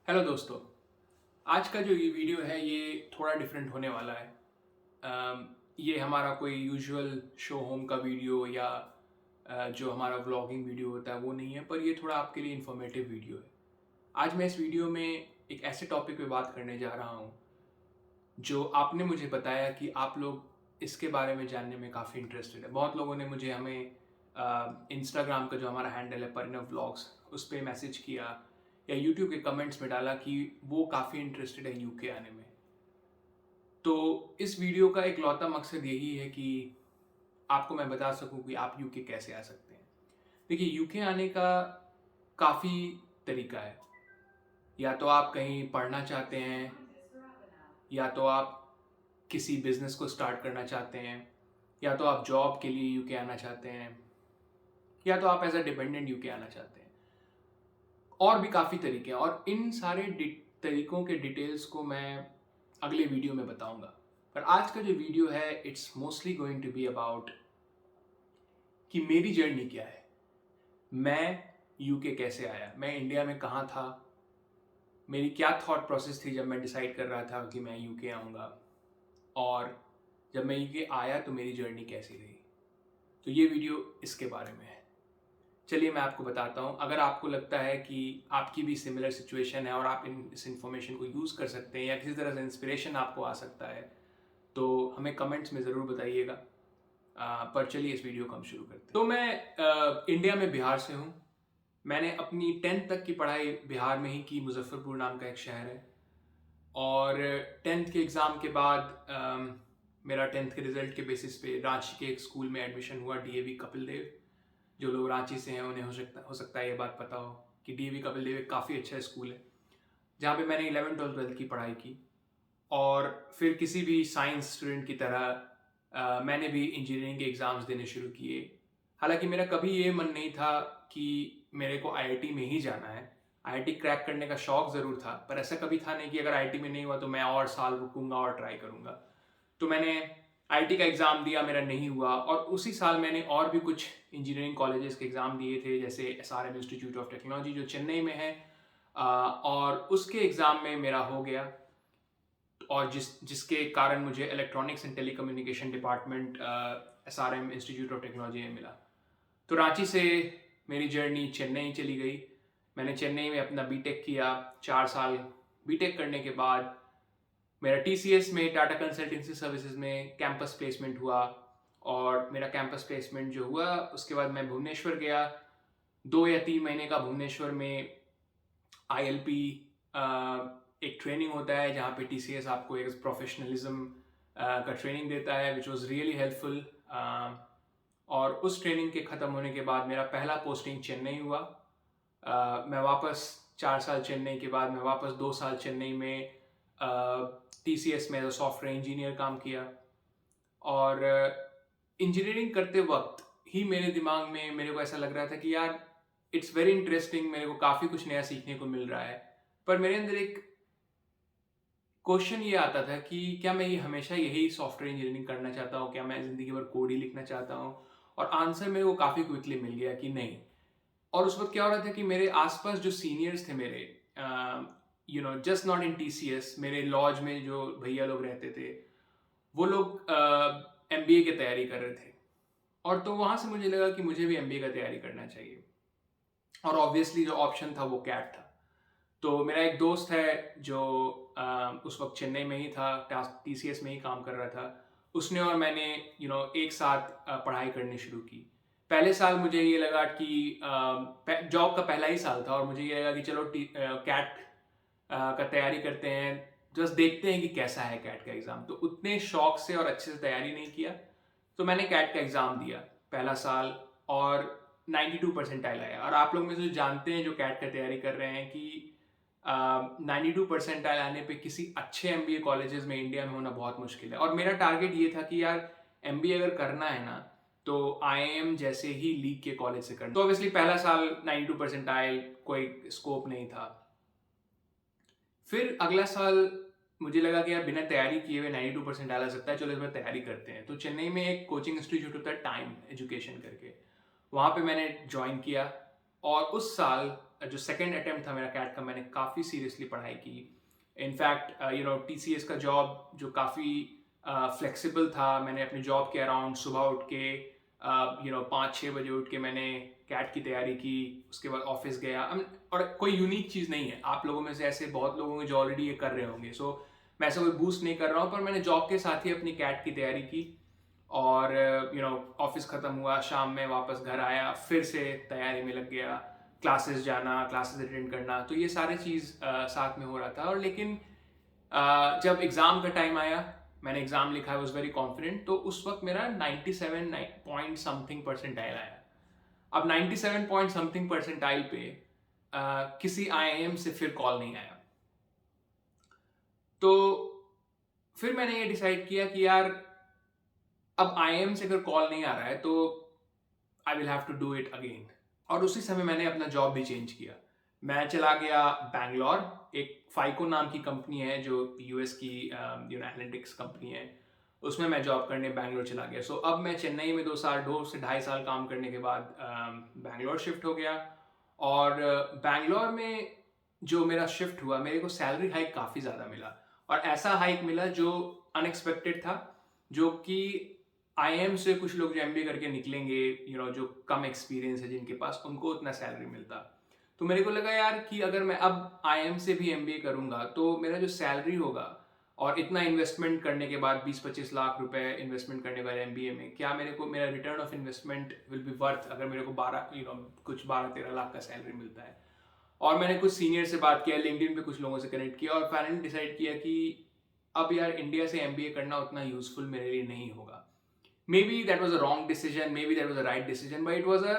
Hello दोस्तों। आज का जो ये वीडियो है ये थोड़ा डिफरेंट होने वाला है। ये हमारा कोई यूजुअल शो होम का वीडियो या जो हमारा व्लॉगिंग वीडियो होता है वो नहीं है, पर ये थोड़ा आपके लिए इन्फॉर्मेटिव वीडियो है। आज मैं इस वीडियो में एक ऐसे टॉपिक पे बात करने जा रहा हूँ जो आपने मुझे बताया कि आप लोग इसके बारे में जानने में काफ़ी इंटरेस्टेड है। बहुत लोगों ने मुझे हमें इंस्टाग्राम का जो हमारा हैंडल है परिणव व्लॉग्स, उस पर मैसेज किया या यूट्यूब के कमेंट्स में डाला कि वो काफ़ी इंटरेस्टेड है यूके आने में। तो इस वीडियो का इकलौता मकसद यही है कि आपको मैं बता सकूं कि आप यूके कैसे आ सकते हैं। देखिए, यूके आने का काफ़ी तरीका है। या तो आप कहीं पढ़ना चाहते हैं, या तो आप किसी बिजनेस को स्टार्ट करना चाहते हैं, या तो आप जॉब के लिए यूके आना चाहते हैं, या तो आप एज अ डिपेंडेंट यूके आना चाहते हैं। और भी काफ़ी तरीके हैं और इन सारे तरीकों के डिटेल्स को मैं अगले वीडियो में बताऊंगा। पर आज का जो वीडियो है it's mostly going to be about कि मेरी जर्नी क्या है, मैं यूके कैसे आया, मैं इंडिया में कहाँ था, मेरी क्या थॉट प्रोसेस थी जब मैं डिसाइड कर रहा था कि मैं यूके आऊँगा, और जब मैं यूके आया तो मेरी जर्नी कैसी रही। तो ये वीडियो इसके बारे में है। चलिए मैं आपको बताता हूँ। अगर आपको लगता है कि आपकी भी सिमिलर सिचुएशन है और आप इस इन्फॉर्मेशन को यूज़ कर सकते हैं या किसी तरह से इंस्पिरेशन आपको आ सकता है, तो हमें कमेंट्स में ज़रूर बताइएगा। पर चलिए इस वीडियो को हम शुरू करते हैं। तो मैं इंडिया में बिहार से हूँ। मैंने अपनी 10th तक की पढ़ाई बिहार में ही की, मुजफ्फरपुर नाम का एक शहर है। और 10th के एग्ज़ाम के बाद मेरा 10th के रिज़ल्ट के बेसिस पे रांची के एक स्कूल में एडमिशन हुआ, डीएवी कपिल देव। जो लोग रांची से हैं उन्हें हो सकता है ये बात पता हो कि डीएवी कपिल देव एक काफ़ी अच्छा स्कूल है जहाँ पे मैंने 11th और 12th की पढ़ाई की। और फिर किसी भी साइंस स्टूडेंट की तरह मैंने भी इंजीनियरिंग के एग्ज़ाम्स देने शुरू किए। हालांकि मेरा कभी ये मन नहीं था कि मेरे को आईआईटी में ही जाना है। आईआईटी क्रैक करने का शौक ज़रूर था, पर ऐसा कभी था नहीं कि अगर आईआईटी में नहीं हुआ तो मैं और साल रुकूंगा और ट्राई करूंगा। तो मैंने आईआईटी का एग्ज़ाम दिया, मेरा नहीं हुआ, और उसी साल मैंने और भी कुछ इंजीनियरिंग कॉलेजेस के एग्ज़ाम दिए थे, जैसे एसआरएम इंस्टीट्यूट ऑफ टेक्नोलॉजी जो चेन्नई में है। और उसके एग्ज़ाम में मेरा हो गया, और जिसके कारण मुझे electronics and telecommunication department SRM institute of technology में मिला। तो रांची से मेरी जर्नी चेन्नई चली गई। मैंने चेन्नई में अपना बीटेक किया, 4 साल। बीटेक करने के बाद मेरा टीसीएस में, टाटा कंसल्टेंसी सर्विसेज में कैंपस प्लेसमेंट हुआ। और मेरा कैंपस प्लेसमेंट जो हुआ उसके बाद मैं भुवनेश्वर गया। 2 या 3 महीने का भुवनेश्वर में आईएलपी एक ट्रेनिंग होता है जहाँ पे टीसीएस आपको एक प्रोफेशनलिज्म का ट्रेनिंग देता है, विच वॉज रियली हेल्पफुल। और उस ट्रेनिंग के ख़त्म होने के बाद मेरा पहला पोस्टिंग चेन्नई हुआ। मैं वापस 4 साल चेन्नई के बाद मैं वापस 2 साल चेन्नई में टीसीएस में एज अ सॉफ्टवेयर इंजीनियर काम किया। और इंजीनियरिंग करते वक्त ही मेरे दिमाग में मेरे को ऐसा लग रहा था कि यार इट्स वेरी इंटरेस्टिंग, मेरे को काफ़ी कुछ नया सीखने को मिल रहा है। पर मेरे अंदर एक क्वेश्चन ये आता था कि क्या मैं ये हमेशा यही सॉफ्टवेयर इंजीनियरिंग करना चाहता हूँ, क्या मैं ज़िंदगी भर कोड ही लिखना चाहता हूँ। और आंसर मेरे को काफ़ी क्विकली मिल गया कि नहीं। और उस वक्त क्या हो रहा था कि मेरे आसपास जो सीनियर्स थे मेरे, जस्ट नॉट इन टीसीएस, मेरे लॉज में जो भैया लोग रहते थे वो लोग एमबीए की तैयारी कर रहे थे। और तो वहाँ से मुझे लगा कि मुझे भी एमबीए का तैयारी करना चाहिए। और ऑब्वियसली जो ऑप्शन था वो कैट था। तो मेरा एक दोस्त है जो उस वक्त चेन्नई में ही था, टीसीएस में ही काम कर रहा था। उसने और मैंने एक साथ पढ़ाई करनी शुरू की। पहले साल मुझे ये लगा कि जॉब का पहला ही साल था और मुझे ये लगा कि चलो कैट का तैयारी करते हैं, जस्ट देखते हैं कि कैसा है कैट का एग्ज़ाम। तो उतने शौक से और अच्छे से तैयारी नहीं किया। तो मैंने कैट का एग्ज़ाम दिया पहला साल और 92 परसेंटाइल आया। और आप लोग में से जो जानते हैं जो कैट का तैयारी कर रहे हैं कि 92 परसेंटाइल आने पे किसी अच्छे एमबीए कॉलेजेस में इंडिया में होना बहुत मुश्किल है। और मेरा टारगेट ये था कि यार एमबीए अगर करना है ना तो आईआईएम जैसे ही लीग के कॉलेज से करना। तो ऑब्वियसली पहला साल 92 परसेंटाइल, कोई स्कोप नहीं था। फिर अगला साल मुझे लगा कि यार बिना तैयारी किए हुए 92 परसेंट आ सकता है, चलो इसमें तैयारी करते हैं। तो चेन्नई में एक कोचिंग इंस्टीट्यूट होता है टाइम एजुकेशन करके, वहाँ पे मैंने ज्वाइन किया। और उस साल जो सेकेंड अटेम्प्ट था मेरा कैट का, मैंने काफ़ी सीरियसली पढ़ाई की। इनफैक्ट TCS का जॉब जो काफ़ी फ्लेक्सिबल था, मैंने अपने जॉब के अराउंड सुबह उठ के 5-6 बजे उठ के मैंने कैट की तैयारी की। उसके बाद ऑफिस गया। और कोई यूनिक चीज़ नहीं है, आप लोगों में से ऐसे बहुत लोग होंगे जो ऑलरेडी ये कर रहे होंगे। सो मैं ऐसा कोई बूस्ट नहीं कर रहा हूँ, पर मैंने जॉब के साथ ही अपनी कैट की तैयारी की। और ऑफिस ख़त्म हुआ, शाम में वापस घर आया, फिर से तैयारी में लग गया, क्लासेस जाना, क्लासेस अटेंड करना, तो ये सारे चीज़ साथ में हो रहा था। और लेकिन जब एग्ज़ाम का टाइम आया, मैंने एग्ज़ाम लिखा, आई वॉज वेरी कॉन्फिडेंट, तो उस वक्त मेरा 97 पॉइंट समथिंग परसेंटाइल आया। अब 97 पॉइंट समथिंग परसेंटाइल पे किसी IIM से फिर कॉल नहीं आया। तो फिर मैंने ये डिसाइड किया कि यार अब IIM से अगर कॉल नहीं आ रहा है तो I will have to do it again. और उसी समय मैंने अपना जॉब भी चेंज किया। मैं चला गया बैंगलोर। एक फाइको नाम की कंपनी है जो US की एनालिटिक्स कंपनी है, उसमें मैं जॉब करने बैंगलोर चला गया। सो अब मैं चेन्नई में 2 से ढाई साल काम करने के बाद बैंगलोर शिफ्ट हो गया। और बैंगलोर में जो मेरा शिफ्ट हुआ, मेरे को सैलरी हाइक काफ़ी ज़्यादा मिला। और ऐसा हाइक मिला जो अनएक्सपेक्टेड था, जो कि IIM से कुछ लोग जो MBA करके निकलेंगे, जो कम एक्सपीरियंस है जिनके पास, उनको उतना सैलरी मिलता। तो मेरे को लगा यार कि अगर मैं अब IIM से भी MBA करूंगा तो मेरा जो सैलरी होगा, और इतना इन्वेस्टमेंट करने के बाद 20-25 लाख रुपए इन्वेस्टमेंट करने के बाद MBA में, क्या मेरे को मेरा return of investment will be worth अगर मेरे को 12-13 लाख का सैलरी मिलता है। और मैंने कुछ सीनियर से बात किया, लिंक्डइन पे कुछ लोगों से कनेक्ट किया, और फाइनली डिसाइड किया कि अब यार इंडिया से MBA करना उतना यूजफुल मेरे लिए नहीं होगा। Maybe that was a wrong decision, maybe that was a right decision, but it was a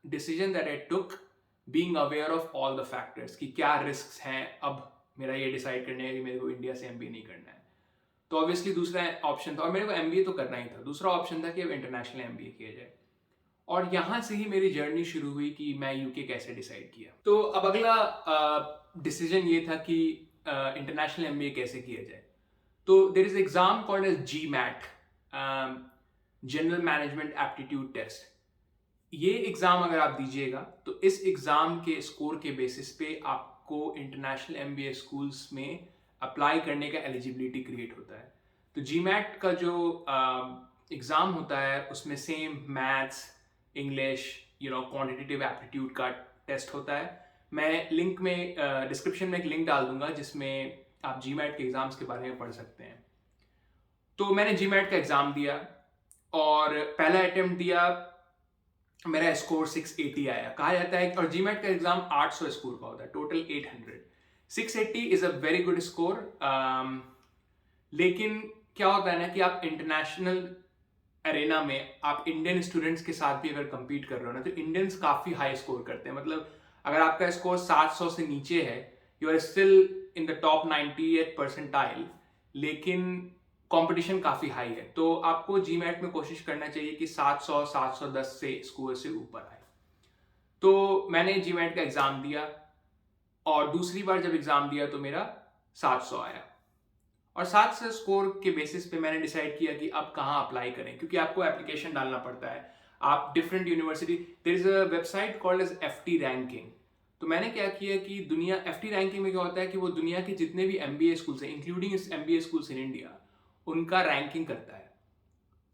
decision that I took being aware of all the factors कि क्या risks हैं अब मेरा ये decide करने है कि मेरे को इंडिया से MBA नहीं करना है। तो obviously दूसरा ऑप्शन था, और मेरे को MBA तो करना ही था, दूसरा ऑप्शन था कि अब इंटरनेशनल MBA किया जाए। और यहाँ से ही मेरी जर्नी शुरू हुई कि मैं UK कैसे डिसाइड किया। तो अब अगला डिसीजन ये था कि इंटरनेशनल MBA कैसे किया जाए। तो there is exam called as GMAT, general management aptitude test. ये एग्जाम अगर आप दीजिएगा तो इस एग्जाम के स्कोर के बेसिस पे आपको इंटरनेशनल MBA स्कूल्स में अप्लाई करने का एलिजिबिलिटी क्रिएट होता है। तो GMAT का जो एग्जाम होता है उसमें same maths, English, quantitative aptitude का टेस्ट होता है। मैं लिंक में डिस्क्रिप्शन में एक लिंक डाल दूंगा जिसमें आप GMAT के एग्जाम्स के बारे में पढ़ सकते हैं। तो मैंने GMAT का एग्जाम दिया और पहला अटेम्प्ट दिया, मेरा स्कोर 680 आया। कहा जाता है, और GMAT का एग्जाम 800 स्कोर का होता है, total 800। 680 is a very good score. लेकिन क्या होता है ना कि आप इंटरनेशनल अरेना में आप इंडियन स्टूडेंट्स के साथ भी अगर compete कर रहे हो ना, तो इंडियंस काफ़ी हाई स्कोर करते हैं। मतलब अगर आपका स्कोर 700 से नीचे है, you are still in the top 98th percentile, लेकिन कंपटीशन काफ़ी हाई है। तो आपको GMAT में कोशिश करना चाहिए कि 700-710 से स्कोर से ऊपर आए। तो मैंने GMAT का एग्ज़ाम दिया, और दूसरी बार जब एग्ज़ाम दिया तो मेरा 700 आया। और 700 स्कोर के बेसिस पे मैंने डिसाइड किया कि अब कहाँ अप्लाई करें, क्योंकि आपको एप्लीकेशन डालना पड़ता है। आप different university, there is a website called as FT ranking. तो मैंने क्या किया कि दुनिया, FT रैंकिंग में क्या होता है कि वो दुनिया के जितने भी MBA स्कूल्स हैं, including MBA schools in India, उनका रैंकिंग करता है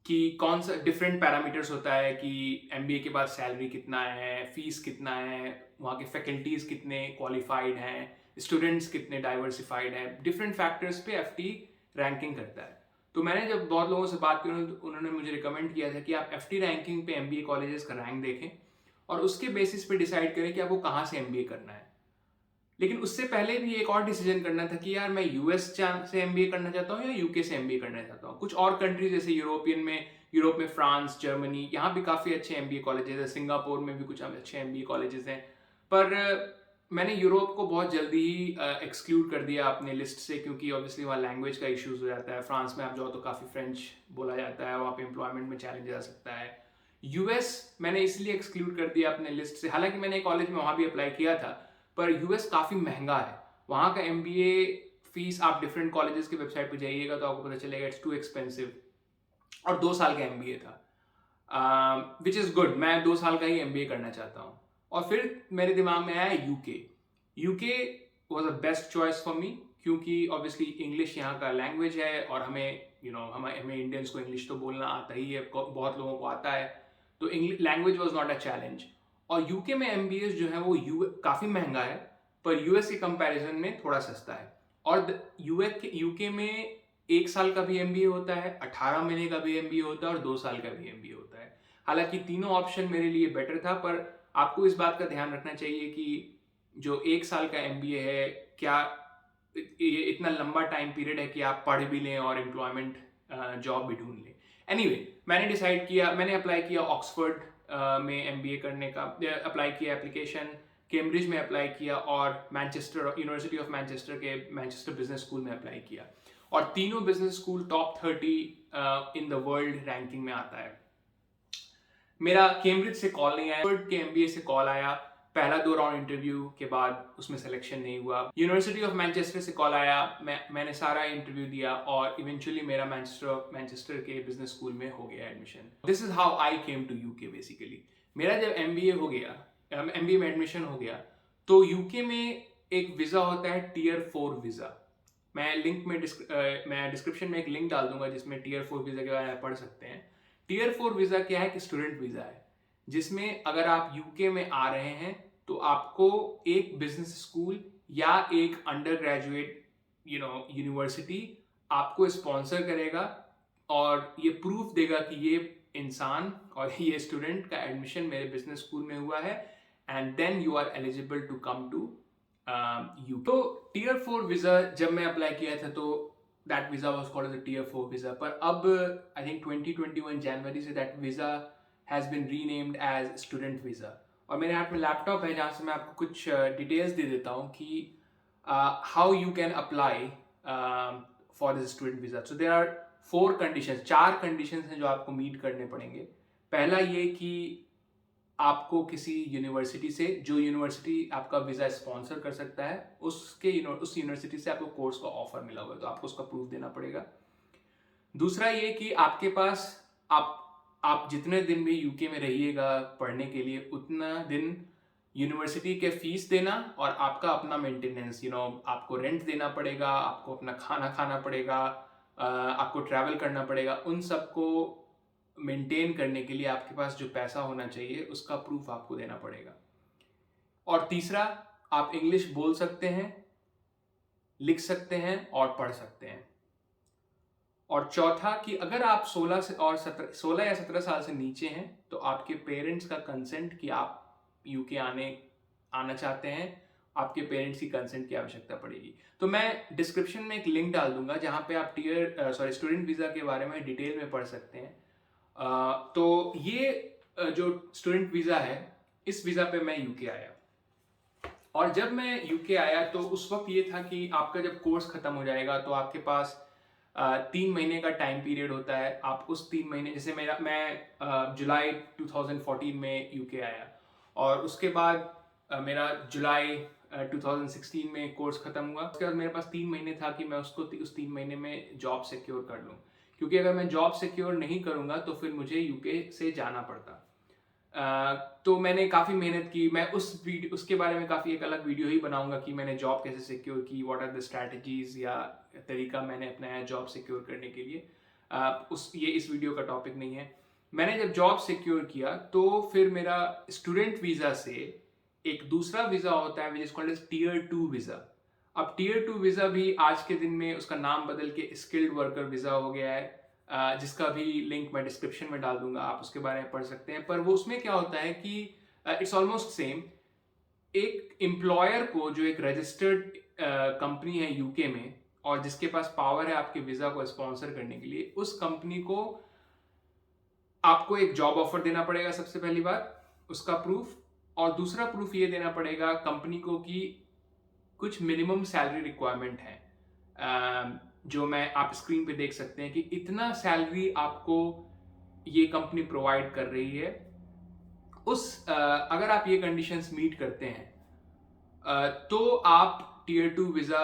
कि कौन सा डिफरेंट पैरामीटर्स होता है कि MBA के बाद सैलरी कितना है, फीस कितना है, वहाँ के फैकल्टीज कितने क्वालिफाइड हैं, स्टूडेंट्स कितने डाइवर्सिफाइड हैं, डिफरेंट फैक्टर्स पे FT रैंकिंग करता है। तो मैंने जब बहुत लोगों से बात की, उन्होंने मुझे रिकमेंड किया था कि आप FT रैंकिंग पे MBA कॉलेजेस का रैंक देखें और उसके बेसिस पे डिसाइड करें कि आपको कहाँ से MBA करना है। लेकिन उससे पहले भी एक और डिसीजन करना था कि यार मैं US से MBA करना चाहता हूँ या UK से MBA करना चाहता हूँ। कुछ और कंट्रीज जैसे यूरोप में फ्रांस, जर्मनी, यहाँ भी काफ़ी अच्छे MBA कॉलेजेस हैं, सिंगापुर में भी कुछ अच्छे MBA कॉलेजेस हैं। पर मैंने यूरोप को बहुत जल्दी ही एक्सक्लूड कर दिया अपने लिस्ट से, क्योंकि ऑब्वियसली वहाँ लैंग्वेज का इश्यूज हो जाता है। फ्रांस में आप जाओ तो काफ़ी फ्रेंच बोला जाता है, वहाँ पे एम्प्लॉयमेंट में चैलेंज आ सकता है। US मैंने इसलिए एक्सक्लूड कर दिया अपने लिस्ट से, हालांकि मैंने कॉलेज में वहाँ भी अप्लाई किया था, पर US काफ़ी महंगा है। वहाँ का MBA फीस, आप डिफरेंट कॉलेजेस की वेबसाइट पर जाइएगा तो आपको पता चलेगा इट्स टू एक्सपेंसिव। और 2 साल का MBA था, विच इज़ गुड। मैं 2 साल का ही MBA करना चाहता हूँ। और फिर मेरे दिमाग में आया UK. UK was a best choice for me, क्योंकि ऑब्वियसली इंग्लिश यहाँ का लैंग्वेज है और हमें हमें इंडियंस को इंग्लिश तो बोलना आता ही है, बहुत लोगों को आता है, तो English language was not a challenge. और यूके में एमबीए जो है वो काफ़ी महंगा है, पर यूएस के कंपैरिजन में थोड़ा सस्ता है। और यूके में 1 साल का भी एमबीए होता है, 18 महीने का भी एमबीए होता है और 2 साल का भी एमबीए होता है। हालांकि तीनों ऑप्शन मेरे लिए बेटर था, पर आपको इस बात का ध्यान रखना चाहिए कि जो 1 साल का एमबीए है, क्या ये इतना लंबा टाइम पीरियड है कि आप पढ़ भी लें और एम्प्लॉयमेंट जॉब भी ढूंढ लें। एनीवे, मैंने डिसाइड किया, मैंने अप्लाई किया ऑक्सफोर्ड में एमबीए करने का, अप्लाई किया एप्लीकेशन, कैम्ब्रिज में अप्लाई किया और मैनचेस्टर यूनिवर्सिटी ऑफ मैनचेस्टर के मैनचेस्टर बिजनेस स्कूल में अप्लाई किया। और तीनों business school top 30 in the world ranking में आता है। मेरा कैम्ब्रिज से कॉल नहीं आया, ऑक्सफोर्ड के एमबीए से कॉल आया। पहला 2 राउंड इंटरव्यू के बाद उसमें सिलेक्शन नहीं हुआ। यूनिवर्सिटी ऑफ मैनचेस्टर से कॉल आया, मैंने सारा इंटरव्यू दिया और इवेंचुअली मेरा मैनचेस्टर के बिजनेस स्कूल में हो गया admission. This is how I came to UK basically. मेरा जब एमबीए हो गया, एमबीए में एडमिशन हो गया, तो यूके में एक वीज़ा होता है टीयर 4 वीज़ा। मैं डिस्क्रिप्शन में एक लिंक डाल दूंगा जिसमें टीयर 4 वीज़ा के बारे में पढ़ सकते हैं। टीयर 4 वीज़ा क्या है कि स्टूडेंट वीज़ा है, जिसमें अगर आप यूके में आ रहे हैं तो आपको एक बिजनेस स्कूल या एक अंडर ग्रेजुएट यूनिवर्सिटी आपको स्पॉन्सर करेगा और ये प्रूफ देगा कि ये इंसान और ये स्टूडेंट का एडमिशन मेरे बिजनेस स्कूल में हुआ है, and then you are eligible to come to you. तो टीयर 4 वीज़ा जब मैं अप्लाई किया था तो that visa was called as a tier 4 visa, पर अब आई थिंक 2021 जनवरी से that visa has been renamed as student visa. और मेरे हाथ में लैपटॉप है जहाँ से मैं आपको कुछ डिटेल्स दे देता हूँ कि how you can apply for this student visa. So there are 4 conditions, 4 conditions हैं जो आपको मीट करने पड़ेंगे। पहला ये कि आपको किसी यूनिवर्सिटी से, जो यूनिवर्सिटी आपका वीज़ा स्पॉन्सर कर सकता है, उस यूनिवर्सिटी से आपको कोर्स का ऑफर मिला हुआ है, तो आपको उसका प्रूफ देना पड़ेगा। दूसरा ये कि आपके पास आप जितने दिन भी यूके में रहिएगा पढ़ने के लिए, उतना दिन यूनिवर्सिटी के फीस देना और आपका अपना मेंटेनेंस, आपको रेंट देना पड़ेगा, आपको अपना खाना खाना पड़ेगा, आपको ट्रैवल करना पड़ेगा। उन सबको मेंटेन करने के लिए आपके पास जो पैसा होना चाहिए उसका प्रूफ आपको देना पड़ेगा। और तीसरा, आप इंग्लिश बोल सकते हैं, लिख सकते हैं और पढ़ सकते हैं। और चौथा कि अगर आप 16 या 17 साल से नीचे हैं तो आपके पेरेंट्स का कंसेंट कि आप यूके आना चाहते हैं, आपके पेरेंट्स की कंसेंट की आवश्यकता पड़ेगी। तो मैं डिस्क्रिप्शन में एक लिंक डाल दूंगा जहां पे आप स्टूडेंट वीज़ा के बारे में डिटेल में पढ़ सकते हैं। तो ये जो स्टूडेंट वीज़ा है, इस वीज़ा पे मैं यूके आया। और जब मैं यूके आया तो उस वक्त ये था कि आपका जब कोर्स खत्म हो जाएगा तो आपके पास 3 महीने का टाइम पीरियड होता है। आप उस 3 महीने, जैसे मैं जुलाई 2014 में यूके आया और उसके बाद मेरा जुलाई 2016 में कोर्स खत्म हुआ। उसके बाद मेरे पास 3 महीने था कि मैं उस 3 महीने में जॉब सिक्योर कर लूँ, क्योंकि अगर मैं जॉब सिक्योर नहीं करूँगा तो फिर मुझे यूके से जाना पड़ता। तो मैंने काफ़ी मेहनत की। मैं उसके बारे में काफ़ी एक अलग वीडियो ही बनाऊंगा कि मैंने जॉब कैसे सिक्योर की, व्हाट आर द स्ट्रैटेजीज या तरीका मैंने अपनाया जॉब सिक्योर करने के लिए। ये इस वीडियो का टॉपिक नहीं है। मैंने जब जॉब सिक्योर किया तो फिर मेरा स्टूडेंट वीज़ा से एक दूसरा वीज़ा होता है which is called as tier 2 visa. अब टीयर 2 वीज़ा भी आज के दिन में उसका नाम बदल के स्किल्ड वर्कर वीज़ा हो गया है, जिसका भी लिंक मैं डिस्क्रिप्शन में डाल दूंगा, आप उसके बारे में पढ़ सकते हैं। पर वो उसमें क्या होता है कि इट्स ऑलमोस्ट सेम। एक एम्प्लॉयर को, जो एक रजिस्टर्ड कंपनी है यूके में और जिसके पास पावर है आपके वीज़ा को स्पॉन्सर करने के लिए, उस कंपनी को आपको एक जॉब ऑफर देना पड़ेगा सबसे पहली बार, उसका प्रूफ। और दूसरा प्रूफ ये देना पड़ेगा कंपनी को कि कुछ मिनिमम सैलरी रिक्वायरमेंट है, जो आप स्क्रीन पे देख सकते हैं कि इतना सैलरी आपको ये कंपनी प्रोवाइड कर रही है। अगर आप ये कंडीशंस मीट करते हैं तो आप टीयर 2 वीज़ा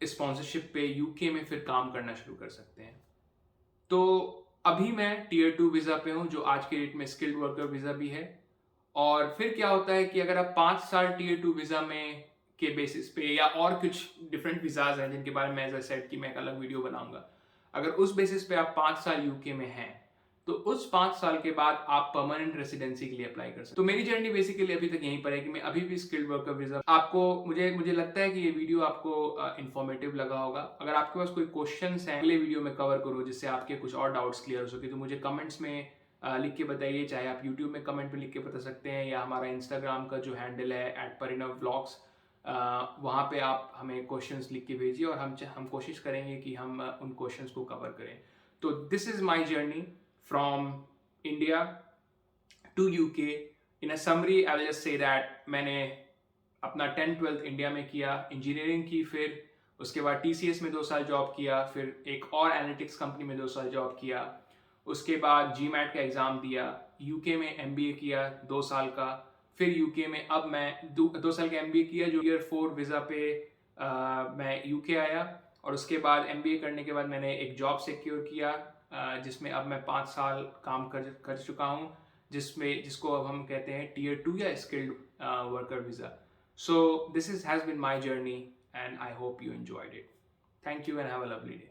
स्पॉन्सरशिप पे यूके में फिर काम करना शुरू कर सकते हैं। तो अभी मैं टीयर 2 वीज़ा पे हूँ, जो आज के डेट में स्किल्ड वर्कर वीज़ा भी है। और फिर क्या होता है कि अगर आप 5 साल टीयर 2 वीज़ा में के बेसिस पे या और कुछ डिफरेंट वीज़ाज़ हैं जिनके बारे में एज़ आई सेड कि मैं एक अलग वीडियो बनाऊँगा। अगर उस बेसिस पे आप 5 साल यूके में हैं, तो उस 5 साल के बाद आप परमानेंट रेसिडेंसी के लिए अप्लाई कर सकते हैं। तो मेरी जर्नी बेसिकली अभी तक यहीं पर है कि मैं अभी भी स्किल्ड वर्कर वीज़ा आपको मुझे मुझे लगता है कि ये वीडियो आपको इन्फॉर्मेटिव लगा होगा। अगर आपके पास कोई क्वेश्चंस हैं अगले वीडियो में कवर करूँ जिससे आपके कुछ और डाउट्स क्लियर हो सके, तो मुझे कमेंट्स में लिख के बताइए। चाहे आप यूट्यूब में कमेंट में लिख के बता सकते हैं या हमारा इंस्टाग्राम का जो हैंडल है @parinavvlogs, वहाँ पे आप हमें क्वेश्चंस लिख के भेजिए और हम कोशिश करेंगे कि हम उन क्वेश्चंस को कवर करें। तो this is my journey from India to UK. In a summary I will just say that मैंने अपना 10th-12th इंडिया में किया, इंजीनियरिंग की, फिर उसके बाद टीसीएस में 2 साल जॉब किया, फिर एक और एनालिटिक्स कंपनी में 2 साल जॉब किया, उसके बाद जीमैट का एग्ज़ाम दिया, यूके में एमबीए किया 2 साल का, फिर यूके में अब मैं 2 साल का एमबीए किया जो ईयर 4 वीज़ा पे मैं यूके आया, और उसके बाद एमबीए करने के बाद मैंने एक जॉब सिक्योर किया जिसमें अब मैं 5 साल काम कर चुका हूँ, जिसको अब हम कहते हैं टीयर 2 या skilled worker visa. So this has been my journey and I hope you enjoyed it. Thank you and have a lovely day.